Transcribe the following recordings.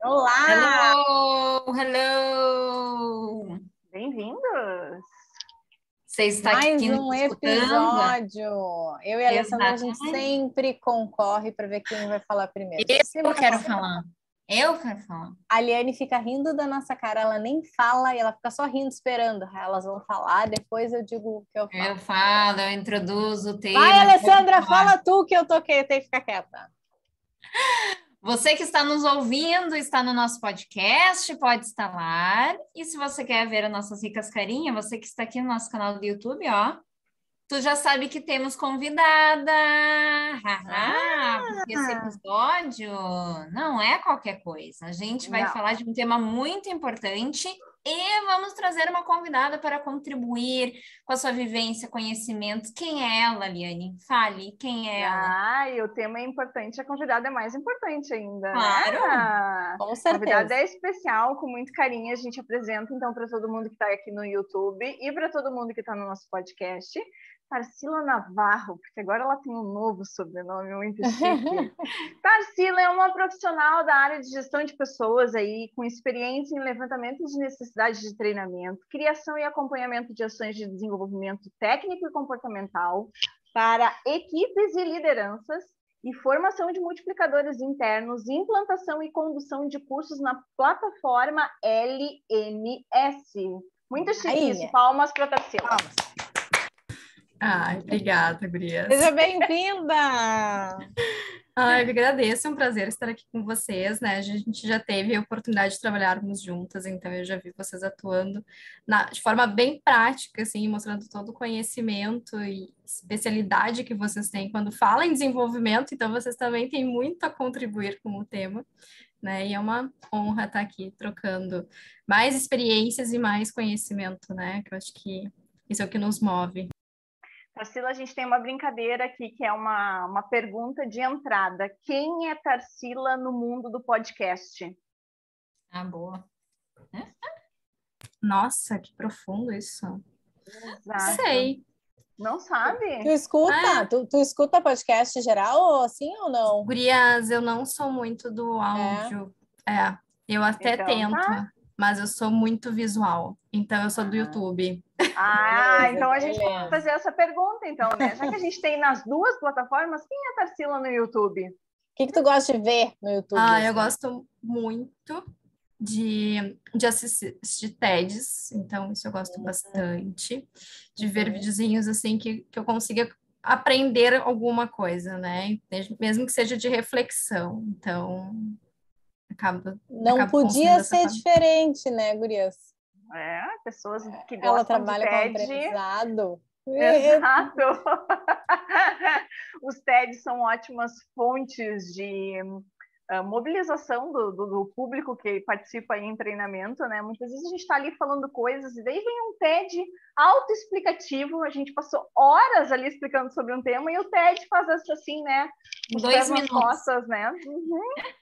Olá! Hello, hello! Bem-vindos! Você está Mais aqui um nos escutando? episódio. Eu e a Alessandra, a gente Exatamente. sempre concorre para ver quem vai falar primeiro. Eu Sempre quero concorre. falar. Eu quero falar. A Liane fica rindo da nossa cara, ela nem fala e ela fica só rindo, esperando. Elas vão falar, depois eu digo o que eu falo. Eu falo, eu introduzo o tema. Vai, Alessandra, fala tu que eu toquei, tem que ficar quieta. Você que está nos ouvindo, está no nosso podcast, pode instalar. E se você quer ver as nossas ricas carinhas, você que está aqui no nosso canal do YouTube, ó, tu já sabe que temos convidada. Porque esse episódio não é qualquer coisa. A gente vai falar de um tema muito importante e vamos trazer uma convidada para contribuir com a sua vivência, conhecimento. Quem é ela, Liane? Fale, quem é ela? E o tema é importante, a convidada é mais importante ainda, Claro, né? Com A certeza. convidada é especial, com muito carinho. A gente apresenta, então, para todo mundo que está aqui no YouTube e para todo mundo que está no nosso podcast, Tarsila Navarro, porque agora ela tem um novo sobrenome muito chique. Tarsila é uma profissional da área de gestão de pessoas aí, com experiência em levantamento de necessidades de treinamento, criação e acompanhamento de ações de desenvolvimento técnico e comportamental para equipes e lideranças, e formação de multiplicadores internos, implantação e condução de cursos na plataforma LMS. Muito chique isso. Palmas para Tarsila. Palmas. Ai, obrigada, gurias. Seja bem-vinda! Ai, eu agradeço, é um prazer estar aqui com vocês, né? A gente já teve a oportunidade de trabalharmos juntas, então eu já vi vocês atuando de forma bem prática, assim, mostrando todo o conhecimento e especialidade que vocês têm quando falam em desenvolvimento, então vocês também têm muito a contribuir com o tema, né? E é uma honra estar aqui trocando mais experiências e mais conhecimento, né? Que eu acho que isso é o que nos move. Tarsila, a gente tem uma brincadeira aqui, que é uma pergunta de entrada. Quem é Tarsila no mundo do podcast? Boa. Nossa, que profundo isso. Exato. Sei. Não sabe? Tu escuta? Tu escuta podcast geral ou assim ou não? Gurias, eu não sou muito do áudio. Eu até Então, tento, tá. mas eu sou muito visual. Então, eu sou do YouTube. Beleza, então a gente beleza. pode fazer essa pergunta, então, né? Já que a gente tem nas duas plataformas, quem é Tarsila no YouTube? O que tu gosta de ver no YouTube? Eu gosto muito de assistir TEDs, então isso eu gosto bastante. De ver videozinhos assim que eu consiga aprender alguma coisa, né? Mesmo que seja de reflexão. Então, Não podia ser diferente, né, gurias? Pessoas que Ela gostam trabalha de com TED. aprendizado. Exato. Os TEDs são ótimas fontes de mobilização do público que participa aí em treinamento, né? Muitas vezes a gente está ali falando coisas e daí vem um TED autoexplicativo, a gente passou horas ali explicando sobre um tema e o TED faz assim, né? Os 2 minutos. nas costas, né?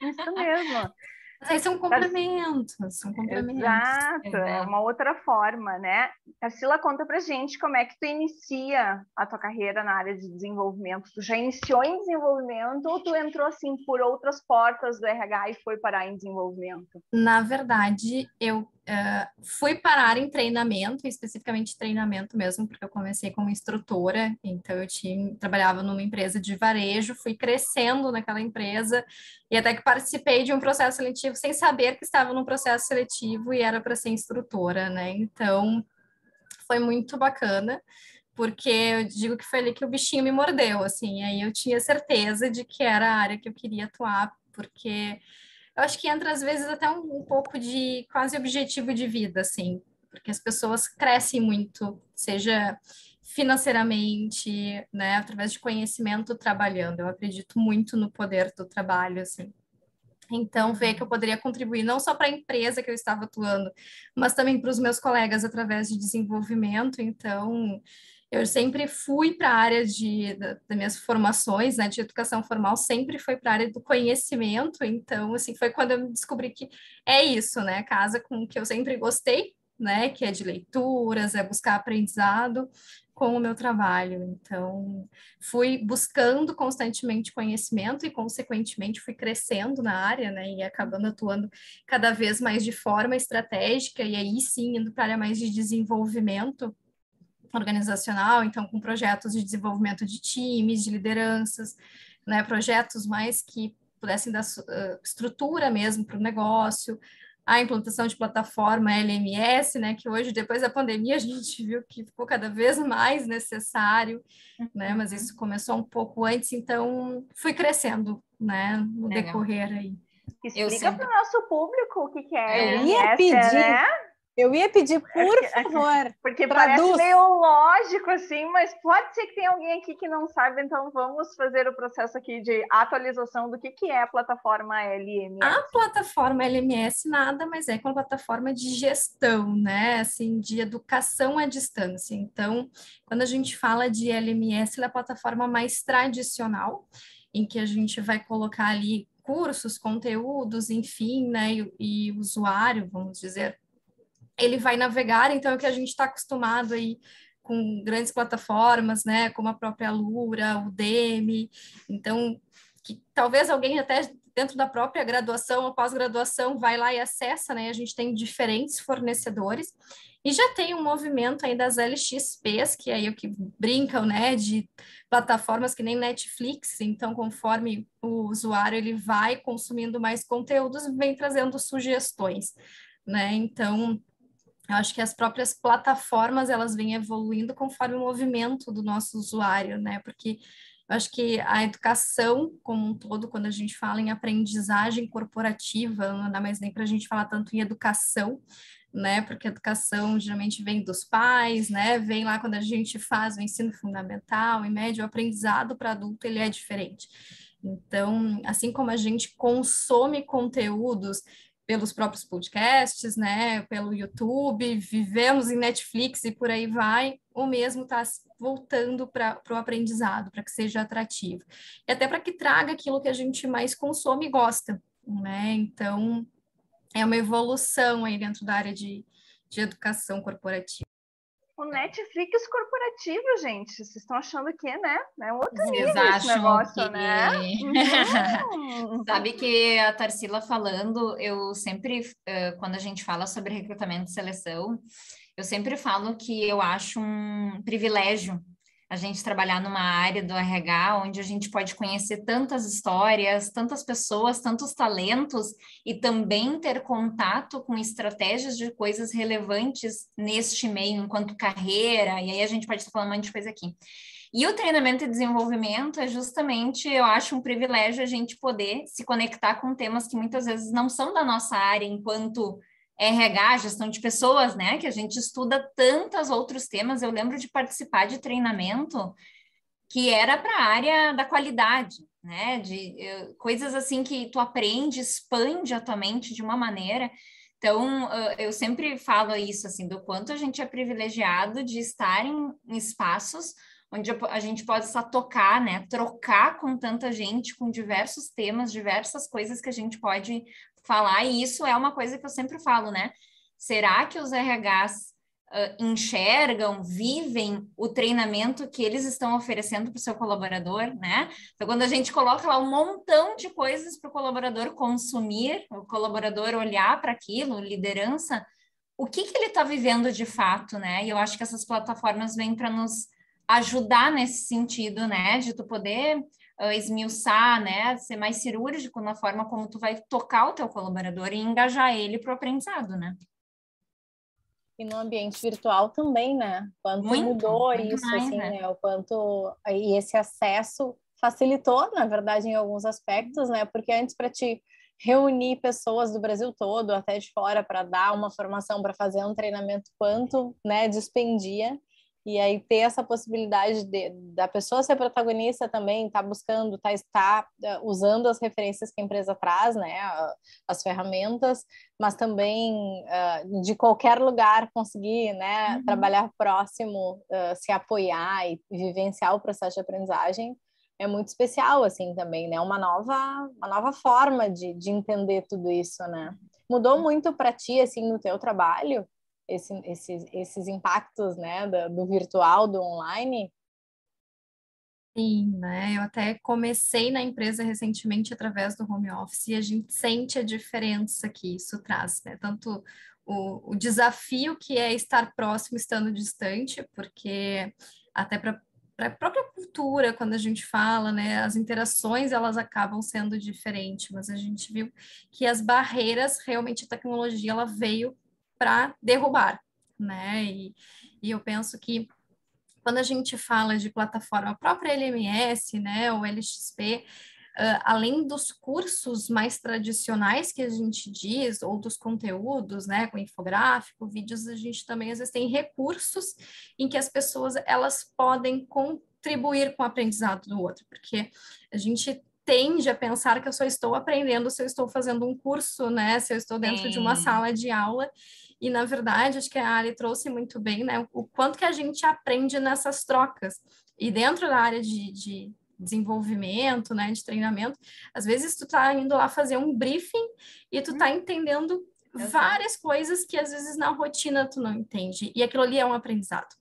Isso mesmo. Mas aí são complementos, Exato, é uma outra forma, né? Tarsila, conta pra gente como é que tu inicia a tua carreira na área de desenvolvimento. Tu já iniciou em desenvolvimento ou tu entrou assim por outras portas do RH e foi parar em desenvolvimento? Na verdade, eu fui parar em treinamento, especificamente treinamento mesmo, porque eu comecei como instrutora, então eu trabalhava numa empresa de varejo, fui crescendo naquela empresa, e até que participei de um processo seletivo sem saber que estava num processo seletivo e era para ser instrutora, né? Então, foi muito bacana, porque eu digo que foi ali que o bichinho me mordeu, assim, aí eu tinha certeza de que era a área que eu queria atuar, porque eu acho que entra, às vezes, até um pouco de quase objetivo de vida, assim, porque as pessoas crescem muito, seja financeiramente, né, através de conhecimento trabalhando. Eu acredito muito no poder do trabalho, assim. Então, ver que eu poderia contribuir não só para a empresa que eu estava atuando, mas também para os meus colegas através de desenvolvimento. Então, eu sempre fui para a área das minhas formações, né, de educação formal, sempre foi para a área do conhecimento. Então, assim, foi quando eu descobri que é isso, né, casa com o que eu sempre gostei, né, que é de leituras, é buscar aprendizado. com o meu trabalho. Então, fui buscando constantemente conhecimento e, consequentemente, fui crescendo na área, né? E acabando atuando cada vez mais de forma estratégica, e aí sim indo para a área mais de desenvolvimento organizacional, então com projetos de desenvolvimento de times, de lideranças, né? Projetos mais que pudessem dar estrutura mesmo para o negócio, a implantação de plataforma LMS, né, que hoje, depois da pandemia, a gente viu que ficou cada vez mais necessário, né, mas isso começou um pouco antes, então fui crescendo, né, no decorrer aí. Explica para o nosso público o que é Eu LMS, ia pedir, né? Eu ia pedir, por favor, porque traduz. Parece meio lógico, assim, mas pode ser que tenha alguém aqui que não saiba, então vamos fazer o processo aqui de atualização do que é a plataforma LMS. A plataforma LMS nada mais é que uma plataforma de gestão, né, assim, de educação à distância. Então, quando a gente fala de LMS, ela é a plataforma mais tradicional, em que a gente vai colocar ali cursos, conteúdos, enfim, né, e o usuário, vamos dizer, ele vai navegar, então é o que a gente está acostumado aí com grandes plataformas, né, como a própria Alura, o Udemy, então, que talvez alguém até dentro da própria graduação ou pós-graduação vai lá e acessa, né, a gente tem diferentes fornecedores, e já tem um movimento aí das LXPs, que é aí o que brincam, né, de plataformas que nem Netflix, então conforme o usuário ele vai consumindo mais conteúdos, vem trazendo sugestões, né, então eu acho que as próprias plataformas, elas vêm evoluindo conforme o movimento do nosso usuário, né? Porque eu acho que a educação como um todo, quando a gente fala em aprendizagem corporativa, não dá mais nem para a gente falar tanto em educação, né? Porque a educação geralmente vem dos pais, né? Vem lá quando a gente faz o ensino fundamental, em médio, o aprendizado para adulto, ele é diferente. Então, assim como a gente consome conteúdos pelos próprios podcasts, né, pelo YouTube, vivemos em Netflix e por aí vai, o mesmo está voltando para o aprendizado, para que seja atrativo. E até para que traga aquilo que a gente mais consome e gosta, né? Então, é uma evolução aí dentro da área de educação corporativa. O Netflix corporativo, gente, vocês estão achando que né? É um outro nível esse acham negócio, que... né? Sabe que a Tarsila falando, eu sempre, quando a gente fala sobre recrutamento e seleção, eu sempre falo que eu acho um privilégio a gente trabalhar numa área do RH onde a gente pode conhecer tantas histórias, tantas pessoas, tantos talentos e também ter contato com estratégias de coisas relevantes neste meio, enquanto carreira, e aí a gente pode estar falando um monte de coisa aqui. E o treinamento e desenvolvimento é justamente, eu acho, um privilégio a gente poder se conectar com temas que muitas vezes não são da nossa área enquanto RH, gestão de pessoas, né? Que a gente estuda tantos outros temas. Eu lembro de participar de treinamento que era para a área da qualidade, né? De coisas assim que tu aprende, expande a tua mente de uma maneira. Então, eu sempre falo isso, assim, do quanto a gente é privilegiado de estar em espaços onde a gente possa tocar, né? Trocar com tanta gente, com diversos temas, diversas coisas que a gente pode falar, e isso é uma coisa que eu sempre falo, né? Será que os RHs enxergam, vivem o treinamento que eles estão oferecendo para o seu colaborador, né? Então, quando a gente coloca lá um montão de coisas para o colaborador consumir, o colaborador olhar para aquilo, liderança, o que ele está vivendo de fato, né? E eu acho que essas plataformas vêm para nos ajudar nesse sentido, né? De tu poder esmiuçar, né? Ser mais cirúrgico na forma como tu vai tocar o teu colaborador e engajar ele para o aprendizado, né? E no ambiente virtual também, né? Quanto muito mudou isso, mais, assim, né? O quanto... E esse acesso facilitou, na verdade, em alguns aspectos, né? Porque antes, para te reunir pessoas do Brasil todo, até de fora, para dar uma formação, para fazer um treinamento, quanto, né, dispendia. E aí ter essa possibilidade da pessoa ser protagonista também, tá buscando, tá usando as referências que a empresa traz, né, as ferramentas, mas também de qualquer lugar conseguir, né, trabalhar próximo, se apoiar e vivenciar o processo de aprendizagem é muito especial, assim, também, né, uma nova forma de entender tudo isso, né. Mudou muito para ti, assim, no teu trabalho? esses impactos, né, do virtual, do online? Sim, né? Eu até comecei na empresa recentemente através do home office e a gente sente a diferença que isso traz, né? Tanto o desafio que é estar próximo estando distante, porque até para a própria cultura, quando a gente fala, né, as interações elas acabam sendo diferentes, mas a gente viu que as barreiras, realmente a tecnologia, ela veio para derrubar, né? E eu penso que quando a gente fala de plataforma, a própria LMS, né, ou LXP, além dos cursos mais tradicionais que a gente diz, ou dos conteúdos, né, com infográfico, vídeos, a gente também às vezes tem recursos em que as pessoas elas podem contribuir com o aprendizado do outro, porque a gente tende a pensar que eu só estou aprendendo se eu estou fazendo um curso, né, se eu estou dentro de uma sala de aula, e na verdade, acho que a Ali trouxe muito bem, né, o quanto que a gente aprende nessas trocas, e dentro da área de desenvolvimento, né, de treinamento, às vezes tu tá indo lá fazer um briefing e tu tá entendendo várias coisas que às vezes na rotina tu não entende, e aquilo ali é um aprendizado,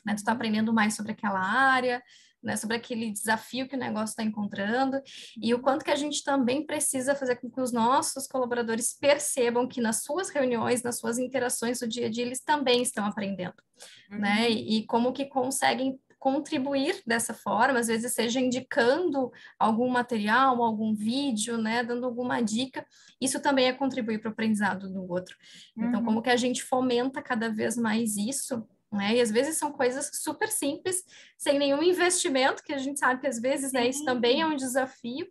né, tu tá aprendendo mais sobre aquela área, né, sobre aquele desafio que o negócio está encontrando, e o quanto que a gente também precisa fazer com que os nossos colaboradores percebam que nas suas reuniões, nas suas interações do dia a dia, eles também estão aprendendo, né, e como que conseguem contribuir dessa forma, às vezes seja indicando algum material, algum vídeo, né, dando alguma dica, isso também é contribuir para o aprendizado do outro. Então, como que a gente fomenta cada vez mais isso, né, e às vezes são coisas super simples, sem nenhum investimento, que a gente sabe que às vezes, né, isso também é um desafio,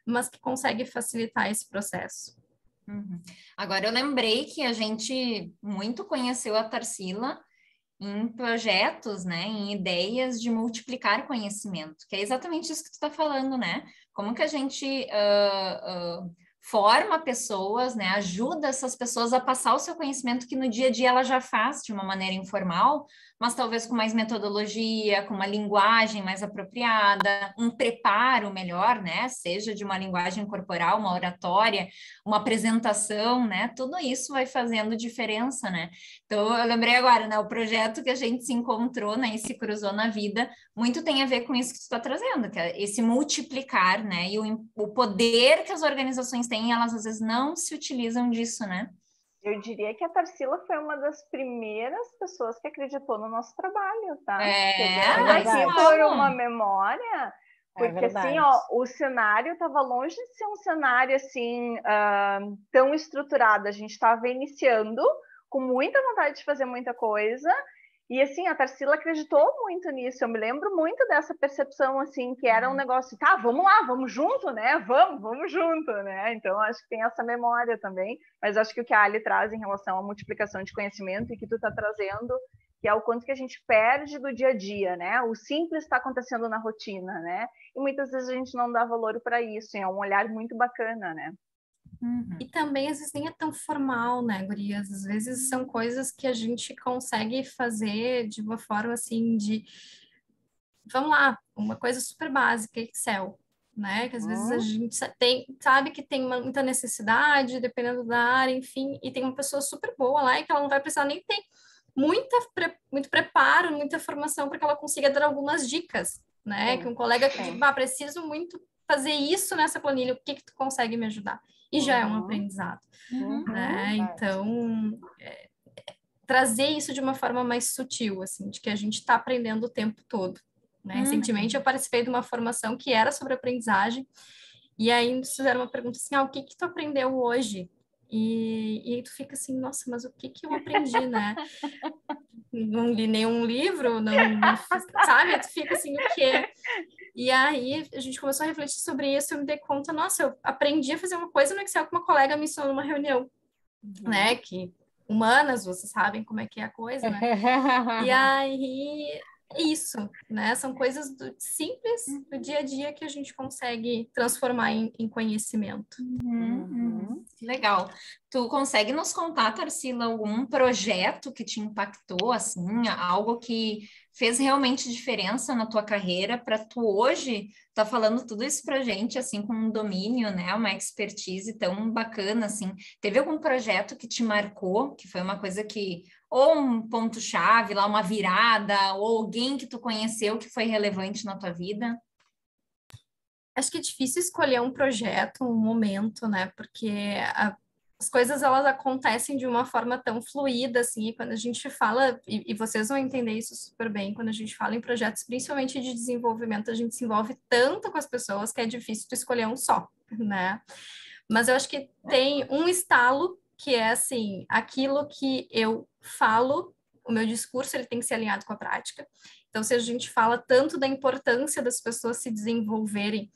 mas que consegue facilitar esse processo. Agora eu lembrei que a gente muito conheceu a Tarsila em projetos, né, em ideias de multiplicar conhecimento, que é exatamente isso que tu está falando, né? Como que a gente forma pessoas, né, ajuda essas pessoas a passar o seu conhecimento que no dia a dia ela já faz de uma maneira informal, mas talvez com mais metodologia, com uma linguagem mais apropriada, um preparo melhor, né, seja de uma linguagem corporal, uma oratória, uma apresentação, né, tudo isso vai fazendo diferença, né? Então, eu lembrei agora, né, o projeto que a gente se encontrou, né, e se cruzou na vida, muito tem a ver com isso que tu está trazendo, que é esse multiplicar, né, e o poder que as organizações têm, elas às vezes não se utilizam disso, né? Eu diria que a Tarsila foi uma das primeiras pessoas que acreditou no nosso trabalho, tá? Pegando aqui por uma memória, porque assim, ó, o cenário estava longe de ser um cenário assim tão estruturado. A gente estava iniciando com muita vontade de fazer muita coisa. E assim, a Tarsila acreditou muito nisso. Eu me lembro muito dessa percepção, assim, que era um negócio, tá, vamos lá, vamos junto, né? Vamos junto, né? Então, acho que tem essa memória também. Mas acho que o que a Ali traz em relação à multiplicação de conhecimento e que tu tá trazendo, que é o quanto que a gente perde do dia a dia, né? O simples está acontecendo na rotina, né? E muitas vezes a gente não dá valor para isso. É um olhar muito bacana, né? E também, às vezes, nem é tão formal, né, gurias? Às vezes são coisas que a gente consegue fazer de uma forma, assim, de... Vamos lá, uma coisa super básica, Excel, né? Que às vezes a gente sabe que tem muita necessidade, dependendo da área, enfim, e tem uma pessoa super boa lá e que ela não vai precisar nem ter muito preparo, muita formação para que ela consiga dar algumas dicas, né? Que um colega que diz, preciso muito fazer isso nessa planilha, o que que tu consegue me ajudar? E já é um aprendizado, né? Então, trazer isso de uma forma mais sutil, assim, de que a gente está aprendendo o tempo todo, né? Recentemente eu participei de uma formação que era sobre aprendizagem, e aí nos fizeram uma pergunta assim, o que que tu aprendeu hoje? E aí tu fica assim, nossa, mas o que que eu aprendi, né? Não li nenhum livro, não sabe? Tu fica assim, o quê? E aí a gente começou a refletir sobre isso e eu me dei conta, nossa, eu aprendi a fazer uma coisa no Excel que uma colega me ensinou numa reunião, né? Que humanas, vocês sabem como é que é a coisa, né? E aí, isso, né? São coisas simples do dia a dia que a gente consegue transformar em conhecimento. Legal. Tu consegue nos contar, Tarsila, algum projeto que te impactou, assim, algo que fez realmente diferença na tua carreira para tu hoje tá falando tudo isso pra gente, assim, com um domínio, né, uma expertise tão bacana, assim. Teve algum projeto que te marcou, que foi uma coisa que, ou um ponto-chave lá, uma virada, ou alguém que tu conheceu que foi relevante na tua vida? Acho que é difícil escolher um projeto, um momento, né? Porque as coisas elas acontecem de uma forma tão fluida, assim, e quando a gente fala, e vocês vão entender isso super bem, quando a gente fala em projetos, principalmente de desenvolvimento, a gente se envolve tanto com as pessoas que é difícil tu escolher um só, né? Mas eu acho que tem um estalo que é, assim, aquilo que eu falo, o meu discurso ele tem que ser alinhado com a prática. Então, se a gente fala tanto da importância das pessoas se desenvolverem,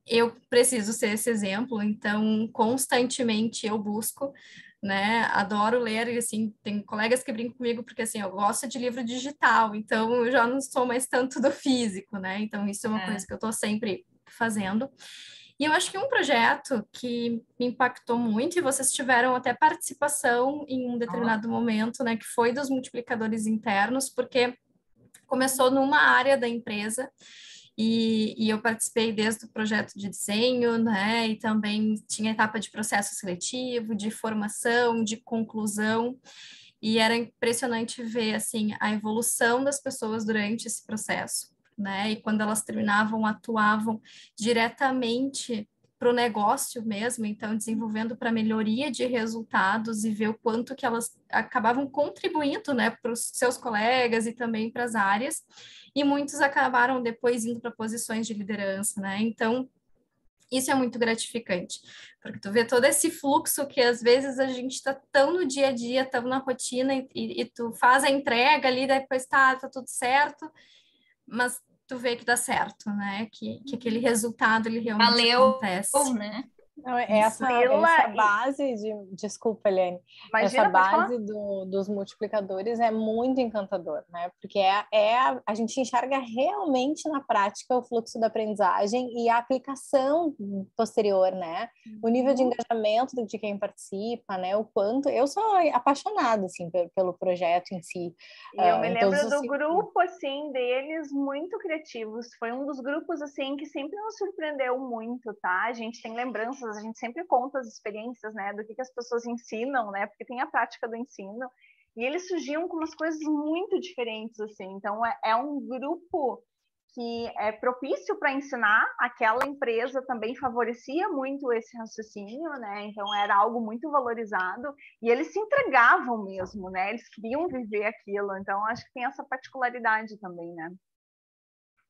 eu preciso ser esse exemplo, então, constantemente eu busco, né, adoro ler, e assim, tem colegas que brincam comigo, porque assim, eu gosto de livro digital, então eu já não sou mais tanto do físico, né, então isso é uma coisa que eu estou sempre fazendo. E eu acho que um projeto que me impactou muito, e vocês tiveram até participação em um determinado momento, né, que foi dos multiplicadores internos, porque começou numa área da empresa e eu participei desde o projeto de desenho, né? E também tinha etapa de processo seletivo, de formação, de conclusão. E era impressionante ver, assim, a evolução das pessoas durante esse processo, né? E quando elas terminavam, atuavam diretamente para o negócio mesmo, então desenvolvendo para melhoria de resultados e ver o quanto que elas acabavam contribuindo, né, para os seus colegas e também para as áreas, e muitos acabaram depois indo para posições de liderança, né, então isso é muito gratificante, porque tu vê todo esse fluxo que às vezes a gente está tão no dia a dia, tão na rotina e tu faz a entrega ali, depois tá tudo certo, mas tu vê que dá certo, né? Que aquele resultado ele realmente acontece. Né? Não, essa base de... Desculpa, Eliane. Imagina, essa base dos multiplicadores é muito encantador, né? Porque a gente enxerga realmente na prática o fluxo da aprendizagem e a aplicação posterior, né? O nível de engajamento de quem participa, né? O quanto... Eu sou apaixonada, assim, pelo projeto em si. E eu me lembro do grupo, assim, deles, muito criativos. Foi um dos grupos, assim, que sempre nos surpreendeu muito, tá? A gente tem lembranças, a gente sempre conta as experiências, né, do que as pessoas ensinam, né, porque tem a prática do ensino, e eles surgiam com umas coisas muito diferentes, assim, então é um grupo que é propício para ensinar, aquela empresa também favorecia muito esse raciocínio, né, então era algo muito valorizado, e eles se entregavam mesmo, né, eles queriam viver aquilo, então acho que tem essa particularidade também, né.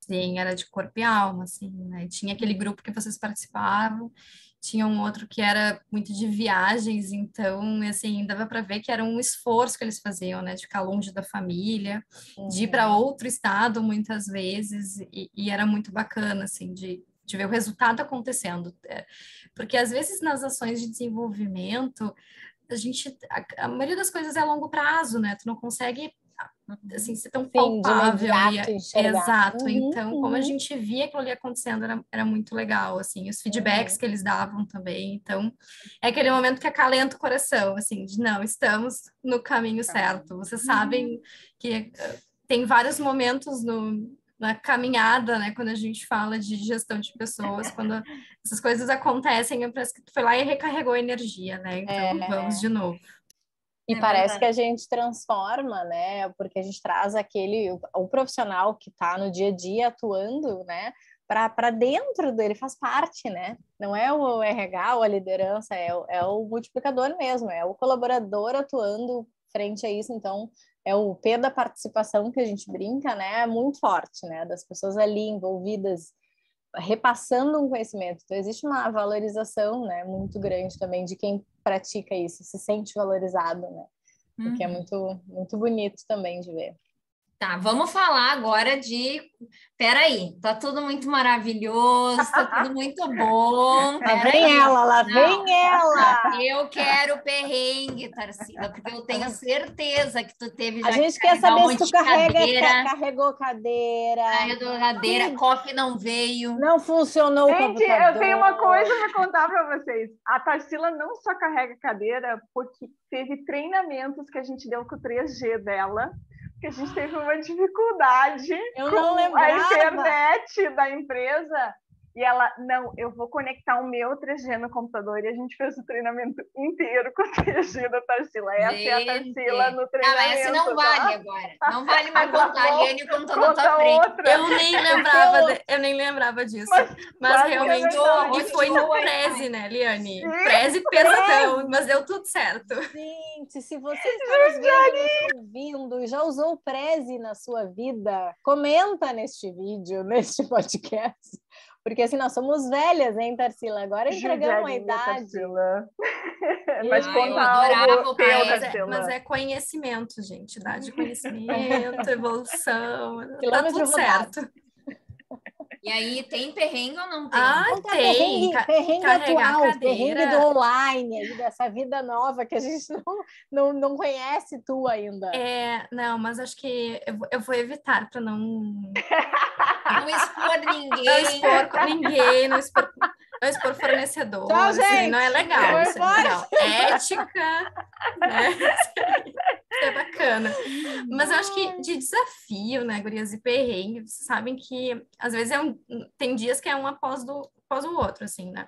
Sim, era de corpo e alma, assim, né? Tinha aquele grupo que vocês participavam, tinha um outro que era muito de viagens, então, assim, dava para ver que era um esforço que eles faziam, né? De ficar longe da família, de ir para outro estado muitas vezes, e era muito bacana, assim, de ver o resultado acontecendo. Porque às vezes nas ações de desenvolvimento, a maioria das coisas é a longo prazo, né? Tu não consegue assim, ser tão palpável. Exato. Então, como a gente via aquilo ali acontecendo, era muito legal, assim, os feedbacks que eles davam também. Então, é aquele momento que acalenta o coração, assim, de não, estamos no caminho certo. Vocês sabem que tem vários momentos na caminhada, né, quando a gente fala de gestão de pessoas, quando essas coisas acontecem, parece que tu foi lá e recarregou energia, né? Então, vamos de novo. E parece que a gente transforma, né? Porque a gente traz o profissional que está no dia a dia atuando, né? Para dentro dele, faz parte, né? Não é o RH ou a liderança, é o multiplicador mesmo, é o colaborador atuando frente a isso. Então, é o P da participação que a gente brinca, né? É muito forte, né? Das pessoas ali envolvidas, repassando um conhecimento. Então, existe uma valorização, né, muito grande também de quem pratica isso, se sente valorizado, né? O que é muito, muito bonito também de ver. Tá, vamos falar agora de... Peraí, tá tudo muito maravilhoso, tá tudo muito bom. Lá vem ela! Eu quero perrengue, Tarsila, porque eu tenho certeza que tu teve já. A gente quer saber se tu carregou cadeira. Carregou cadeira, coffee não veio. Não funcionou o computador. Gente, eu tenho uma coisa para contar para vocês. A Tarsila não só carrega cadeira, porque teve treinamentos que a gente deu com o 3G dela, que a gente teve uma dificuldade Eu com não a lembrava. internet da empresa. E ela, não, eu vou conectar o meu 3G no computador. E a gente fez o treinamento inteiro com o 3G da Tarsila. Essa é a Tarsila no treinamento. Ah, mas esse não vale agora. Não vale mais Tá contar. A bom. Liane contou na tua Conta frente. outra. Eu nem lembrava disso. Mas quase que é realmente, verdade. e foi no Oi, Prezi, né, Liane? Sim. Prezi pesadão, mas deu tudo certo. Gente, se você está nos vendo, nos ouvindo e já usou o Prezi na sua vida, comenta neste vídeo, neste podcast. Porque assim, nós somos velhas, hein, Tarsila? Agora entregamos a idade. Tarsila. Mas conta eu adorava algo o teu, Prezi. Tarsila. Mas é conhecimento, gente. Idade de conhecimento, evolução. Tá Quilômetro tudo rodado. certo. E aí, tem perrengue ou não tem? Conta tem. perrengue Carregar atual, a cadeira. perrengue do online, aí, dessa vida nova que a gente não conhece tu ainda. Não, mas acho que eu vou evitar para não Não expor ninguém. não expor ninguém, não expor fornecedor. Tchau, Isso aí gente. não é legal. Foi Isso é legal. Ética, né? Isso é bacana. Mas eu acho que de desafio, né, gurias e perrengue, vocês sabem que às vezes tem dias que é um após o outro, assim, né?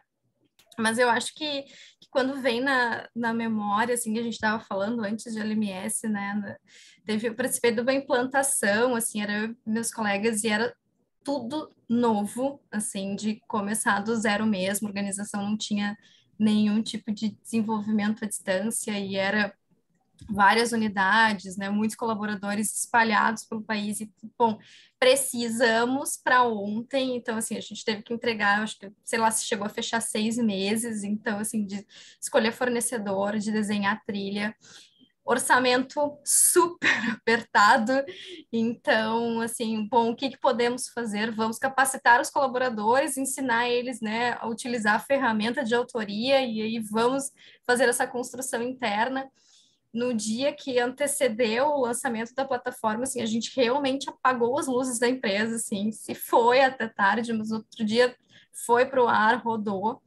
Mas eu acho que quando vem na memória, assim, que a gente estava falando antes de LMS, né? Eu participei de uma implantação, assim, era meus colegas e era tudo novo, assim, de começar do zero mesmo, a organização não tinha nenhum tipo de desenvolvimento à distância e era várias unidades, né, muitos colaboradores espalhados pelo país e, bom, precisamos para ontem, então, assim, a gente teve que entregar, acho que, sei lá, se chegou a fechar 6 meses, então, assim, de escolher fornecedor, de desenhar trilha, orçamento super apertado, então, assim, bom, o que podemos fazer? Vamos capacitar os colaboradores, ensinar eles, né, a utilizar a ferramenta de autoria e aí vamos fazer essa construção interna. No dia que antecedeu o lançamento da plataforma, assim, a gente realmente apagou as luzes da empresa, assim, se foi até tarde, mas outro dia foi para o ar, rodou.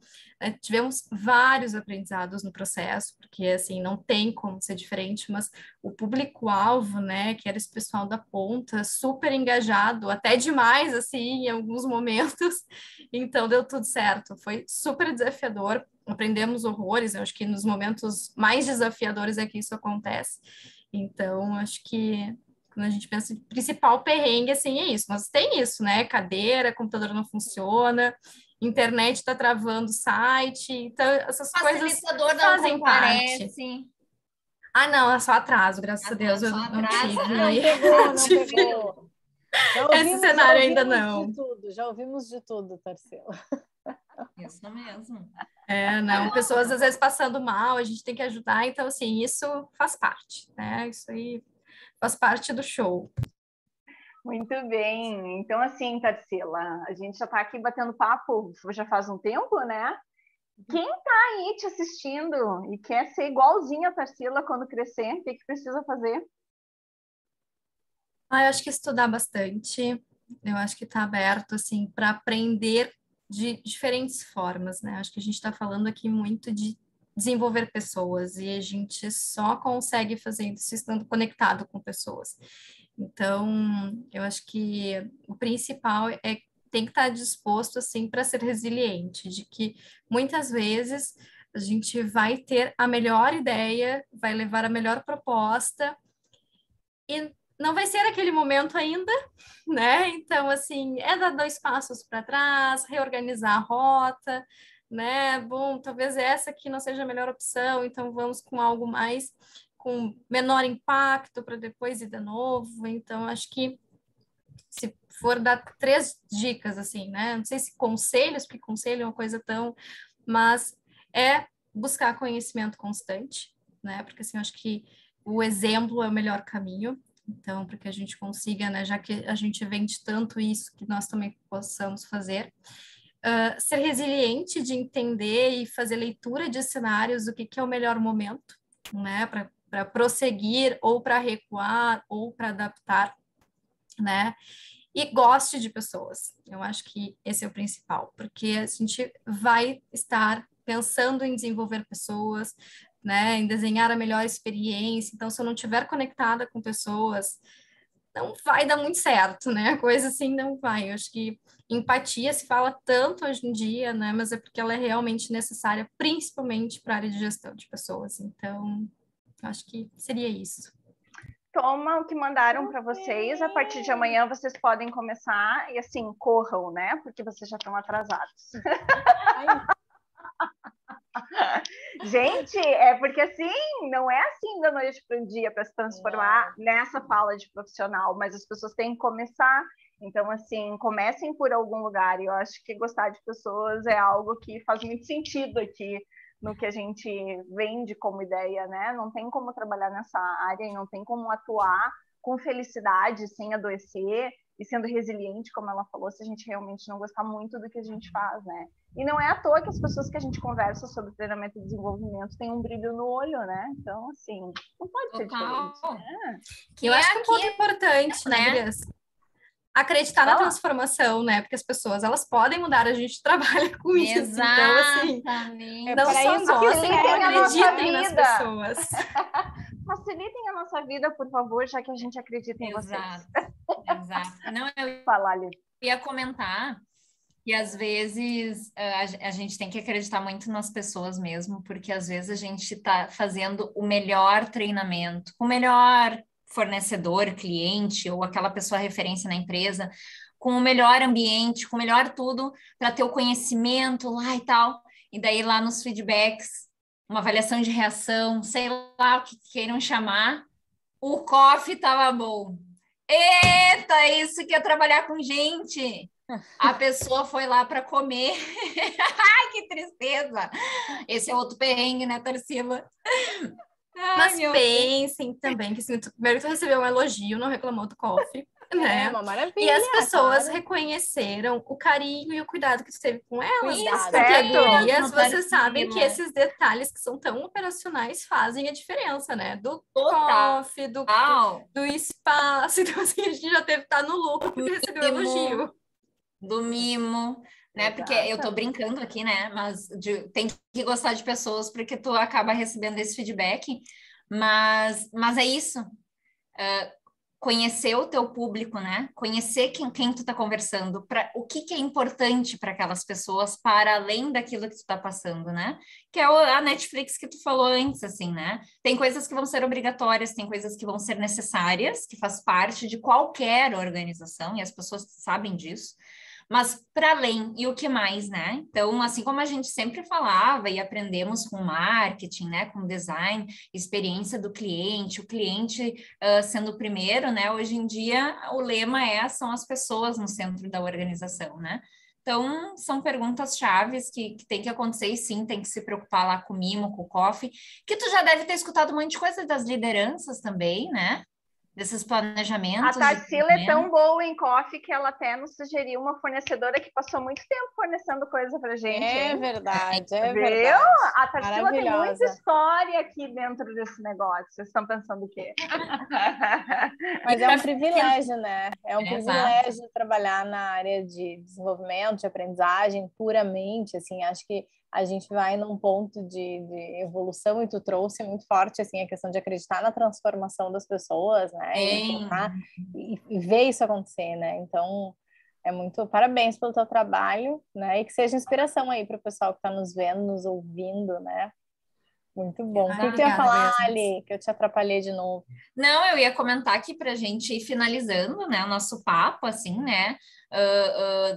Tivemos vários aprendizados no processo, porque, assim, não tem como ser diferente, mas o público-alvo, né, que era esse pessoal da ponta, super engajado, até demais, assim, em alguns momentos, então deu tudo certo. Foi super desafiador, aprendemos horrores, eu acho que nos momentos mais desafiadores é que isso acontece. Então, acho que quando a gente pensa em principal perrengue, assim, é isso. Mas tem isso, né? Cadeira, computador não funciona, internet está travando o site, então essas coisas Facilitador não fazem parte. comparece. Ah, não, é só atraso, graças a Deus, eu só não atraso. Não pegou. Esse cenário ainda não. Já ouvimos de tudo, Tarsila. Isso mesmo. Não, pessoas às vezes passando mal, a gente tem que ajudar, então, assim, isso faz parte, né? Isso aí faz parte do show. Muito bem. Então, assim, Tarsila, a gente já está aqui batendo papo já faz um tempo, né? Quem está aí te assistindo e quer ser igualzinha a Tarsila quando crescer, o que precisa fazer? Eu acho que estudar bastante, eu acho que está aberto, assim, para aprender de diferentes formas, né? Acho que a gente está falando aqui muito de desenvolver pessoas e a gente só consegue fazer isso estando conectado com pessoas. Então, eu acho que o principal tem que estar disposto, assim, para ser resiliente, de que muitas vezes a gente vai ter a melhor ideia, vai levar a melhor proposta e não vai ser aquele momento ainda, né? Então, assim, dar 2 passos para trás, reorganizar a rota, né? Bom, talvez essa aqui não seja a melhor opção, então vamos com algo mais, com menor impacto para depois ir de novo. Então, acho que se for dar 3 dicas, assim, né? Não sei se conselhos, porque conselho é uma coisa tão... Mas buscar conhecimento constante, né? Porque, assim, eu acho que o exemplo é o melhor caminho. Então, para que a gente consiga, né, já que a gente vende tanto isso, que nós também possamos fazer. Ser resiliente de entender e fazer leitura de cenários, o que é o melhor momento, né, para prosseguir, ou para recuar, ou para adaptar, né, e goste de pessoas. Eu acho que esse é o principal, porque a gente vai estar pensando em desenvolver pessoas, né, em desenhar a melhor experiência. Então, se eu não estiver conectada com pessoas, não vai dar muito certo, né? A coisa assim não vai. Eu acho que empatia se fala tanto hoje em dia, né? Mas é porque ela é realmente necessária, principalmente para a área de gestão de pessoas. Então, acho que seria isso. Toma o que mandaram para vocês. A partir de amanhã vocês podem começar e assim, corram, né? Porque vocês já estão atrasados. Gente, é porque assim, não é assim da noite para o dia para se transformar nessa fala de profissional, mas as pessoas têm que começar. Então, assim, comecem por algum lugar. E eu acho que gostar de pessoas é algo que faz muito sentido aqui no que a gente vende como ideia, né? Não tem como trabalhar nessa área e não tem como atuar com felicidade, sem adoecer e sendo resiliente, como ela falou, se a gente realmente não gostar muito do que a gente faz, né? E não é à toa que as pessoas que a gente conversa sobre treinamento e desenvolvimento têm um brilho no olho, né? Então, assim, não pode ser diferente. Né? Eu acho que um ponto importante, né, Gurias? Acreditar na transformação, né? Porque as pessoas, elas podem mudar, a gente trabalha com isso. Então, assim, não só gostem, como acreditem nas pessoas. Facilitem a nossa vida, por favor, já que a gente acredita em vocês. Exato. Não, eu ia comentar que às vezes a gente tem que acreditar muito nas pessoas mesmo, porque às vezes a gente está fazendo o melhor treinamento, o melhor fornecedor, cliente ou aquela pessoa referência na empresa, com o melhor ambiente, com o melhor tudo, para ter o conhecimento lá e tal. E daí lá nos feedbacks, uma avaliação de reação, sei lá o que queiram chamar, o coffee estava bom. Eita, isso que é trabalhar com gente! A pessoa foi lá para comer. Ai, que tristeza! Esse é outro perrengue, né, Tarsila? Mas pensem também que assim, primeiro tu recebeu um elogio, não reclamou do coffee, né? É uma maravilha. E as pessoas reconheceram o carinho e o cuidado que tu teve com elas. Isso, porque, gurias, vocês sabem que esses detalhes que são tão operacionais fazem a diferença, né? Do coffee, do espaço. Então, assim, a gente já teve que estar no lucro porque recebeu elogio. Do mimo, né? Exato. Porque eu tô brincando aqui, né? Mas tem que gostar de pessoas porque tu acaba recebendo esse feedback. Mas é isso. Conhecer o teu público, né? Conhecer quem tu tá conversando, o que é importante para aquelas pessoas, para além daquilo que tu tá passando, né? Que é a Netflix que tu falou antes, assim, né? Tem coisas que vão ser obrigatórias, tem coisas que vão ser necessárias, que faz parte de qualquer organização, e as pessoas sabem disso. Mas para além, e o que mais, né? Então, assim como a gente sempre falava e aprendemos com marketing, né, com design, experiência do cliente, o cliente sendo o primeiro, né? Hoje em dia, o lema são as pessoas no centro da organização, né? Então, são perguntas chaves que tem que acontecer e sim, tem que se preocupar lá com o mimo, com o coffee, que tu já deve ter escutado um monte de coisa das lideranças também, né? Desses planejamentos. A Tarsila é tão boa em coffee que ela até nos sugeriu uma fornecedora que passou muito tempo fornecendo coisa pra gente. É verdade, Viu? verdade. A Tarsila tem muita história aqui dentro desse negócio. Vocês estão pensando o quê? Mas é um privilégio, né? É um privilégio trabalhar na área de desenvolvimento, de aprendizagem, puramente, assim, acho que a gente vai num ponto de evolução e tu trouxe muito forte, assim, a questão de acreditar na transformação das pessoas, né? E ver isso acontecer, né? Então, é muito... Parabéns pelo teu trabalho, né? E que seja inspiração aí para o pessoal que está nos vendo, nos ouvindo, né? Muito bom. O que tu ia falar, Ali, que eu te atrapalhei de novo? Não, eu ia comentar aqui para a gente ir finalizando, né, o nosso papo, assim, né,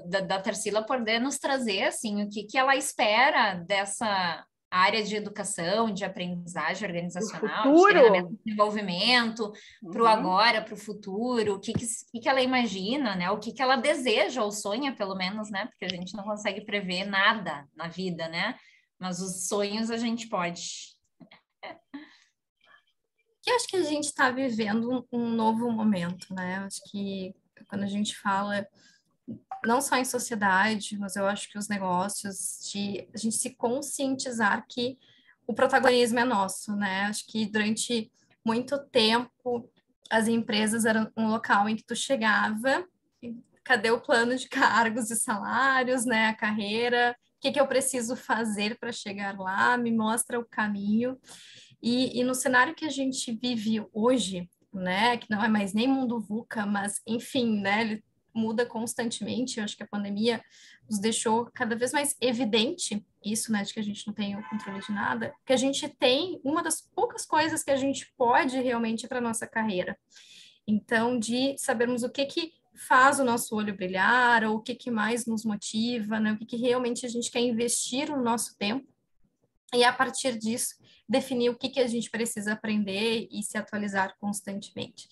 da Tarsila poder nos trazer, assim, o que ela espera dessa área de educação, de aprendizagem organizacional, de treinamento e desenvolvimento, para o agora, para o futuro, o que ela imagina, né, o que ela deseja ou sonha, pelo menos, né, porque a gente não consegue prever nada na vida, né, mas os sonhos a gente pode. Eu acho que a gente está vivendo um novo momento, né? Acho que quando a gente fala, não só em sociedade, mas eu acho que os negócios, de a gente se conscientizar que o protagonismo é nosso, né? Acho que durante muito tempo as empresas eram um local em que tu chegava, cadê o plano de cargos e salários, né? A carreira, o que eu preciso fazer para chegar lá, me mostra o caminho. E no cenário que a gente vive hoje, né? Que não é mais nem mundo VUCA, mas enfim, né? Ele muda constantemente. Eu acho que a pandemia nos deixou cada vez mais evidente isso, né? De que a gente não tem o controle de nada, que a gente tem uma das poucas coisas que a gente pode realmente para nossa carreira. Então, de sabermos o que faz o nosso olho brilhar, ou o que mais nos motiva, né? O que realmente a gente quer investir no nosso tempo, e a partir disso, definir o que a gente precisa aprender e se atualizar constantemente.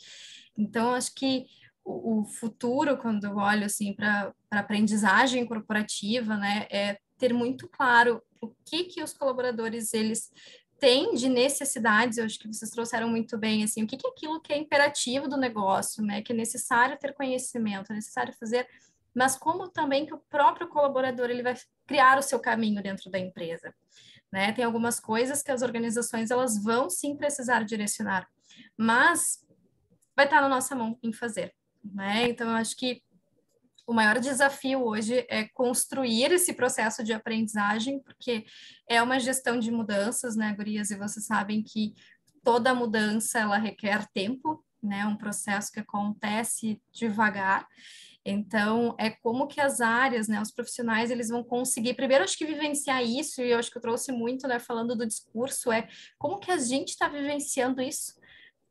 Então, acho que o futuro, quando eu olho assim para a aprendizagem corporativa, né, é ter muito claro o que os colaboradores eles têm de necessidades. Eu acho que vocês trouxeram muito bem assim, o que é aquilo que é imperativo do negócio, né, que é necessário ter conhecimento, é necessário fazer, mas como também que o próprio colaborador ele vai criar o seu caminho dentro da empresa, né? Tem algumas coisas que as organizações elas vão sim precisar direcionar, mas vai estar na nossa mão em fazer, né? Então eu acho que o maior desafio hoje é construir esse processo de aprendizagem, porque é uma gestão de mudanças, né, gurias? E vocês sabem que toda mudança, ela requer tempo, né? Um processo que acontece devagar. Então, é como que as áreas, né, os profissionais, eles vão conseguir, primeiro, acho que vivenciar isso, e eu acho que eu trouxe muito, né, falando do discurso, é como que a gente está vivenciando isso,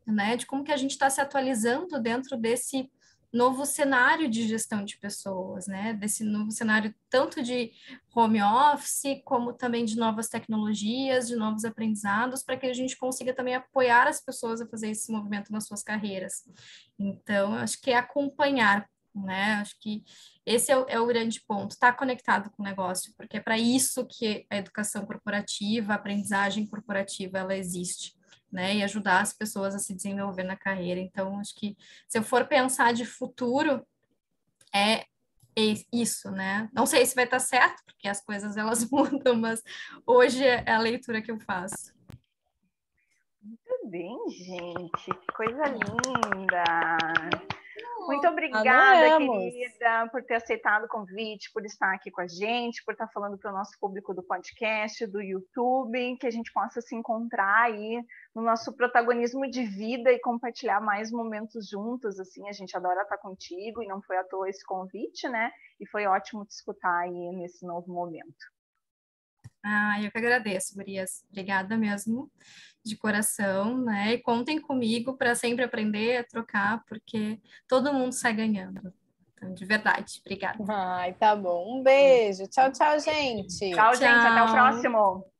né, de como que a gente está se atualizando dentro desse novo cenário de gestão de pessoas, né, desse novo cenário tanto de home office, como também de novas tecnologias, de novos aprendizados, para que a gente consiga também apoiar as pessoas a fazer esse movimento nas suas carreiras. Então, acho que é acompanhar, né, acho que esse é o grande ponto, estar conectado com o negócio, porque é para isso que a educação corporativa, a aprendizagem corporativa, ela existe, né, e ajudar as pessoas a se desenvolver na carreira. Então, acho que se eu for pensar de futuro, é isso, né? Não sei se vai estar certo, porque as coisas elas mudam, mas hoje é a leitura que eu faço. Muito bem, gente, que coisa linda! Muito obrigada, adoramos. querida, por ter aceitado o convite, por estar aqui com a gente, por estar falando para o nosso público do podcast, do YouTube, que a gente possa se encontrar aí no nosso protagonismo de vida e compartilhar mais momentos juntos, assim, a gente adora estar contigo e não foi à toa esse convite, né? E foi ótimo te escutar aí nesse novo momento. Eu que agradeço, Gurias. Obrigada mesmo, de coração, né? E contem comigo para sempre aprender, trocar, porque todo mundo sai ganhando. Então, de verdade, obrigada. Ai, tá bom. Um beijo. Tchau, tchau, gente. Tchau, gente. Até o Tchau. próximo.